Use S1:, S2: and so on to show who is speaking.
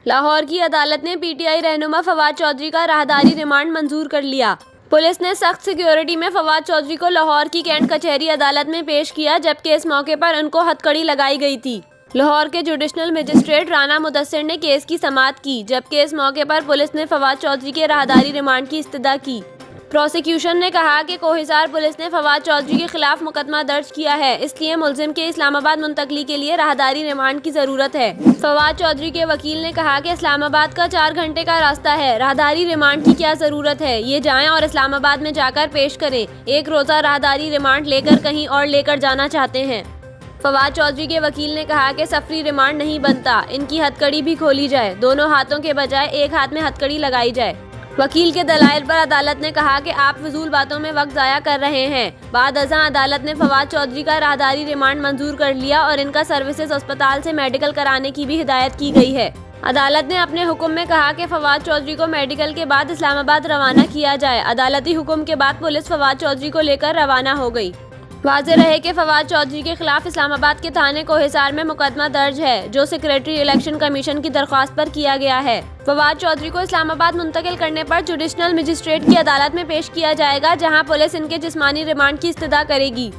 S1: लाहौर की अदालत ने पीटीआई रहनुमा फवाद चौधरी का राहदारी रिमांड मंजूर कर लिया। पुलिस ने सख्त सिक्योरिटी में फवाद चौधरी को लाहौर की कैंट कचहरी अदालत में पेश किया, जबकि इस मौके पर उनको हथकड़ी लगाई गई थी। लाहौर के जुडिशनल मजिस्ट्रेट राना मुदस्सिर ने केस की समाअत की, जबकि इस मौके पर पुलिस ने फवाद चौधरी के राहदारी रिमांड की इस्तदा की। प्रोसिक्यूशन ने कहा कि कोहिसार पुलिस ने फवाद चौधरी के खिलाफ मुकदमा दर्ज किया है, इसलिए मुलजिम के इस्लामाबाद मुंतकली के लिए राहदारी रिमांड की जरूरत है। फवाद चौधरी के वकील ने कहा कि इस्लामाबाद का 4 घंटे का रास्ता है, राहदारी रिमांड की क्या जरूरत है, ये जाएं और इस्लामाबाद में जाकर पेश करें। एक रोजा राहदारी रिमांड लेकर कहीं और लेकर जाना चाहते हैं। फवाद चौधरी के वकील ने कहा कि सफरी रिमांड नहीं बनता, इनकी हथकड़ी भी खोली जाए, दोनों हाथों के बजाय एक हाथ में हथकड़ी लगाई जाए। वकील के दलाइल पर अदालत ने कहा कि आप फिजूल बातों में वक्त ज़ाया कर रहे हैं। बाद अज़ां अदालत ने फवाद चौधरी का राहदारी रिमांड मंजूर कर लिया और इनका सर्विसेज अस्पताल से मेडिकल कराने की भी हिदायत की गई है। अदालत ने अपने हुक्म में कहा कि फवाद चौधरी को मेडिकल के बाद इस्लामाबाद रवाना किया जाए। अदालती हुक्म के बाद पुलिस फवाद चौधरी को लेकर रवाना हो गई। वाज़ेह रहे कि फवाद चौधरी के खिलाफ इस्लामाबाद के थाने कोहिसार में मुकदमा दर्ज है, जो सेक्रेटरी इलेक्शन कमीशन की दरख्वास्त पर किया गया है। फवाद चौधरी को इस्लामाबाद मुंतकिल करने पर जुडिशनल मजिस्ट्रेट की अदालत में पेश किया जाएगा, जहां पुलिस इनके जिस्मानी रिमांड की इस्तदा करेगी।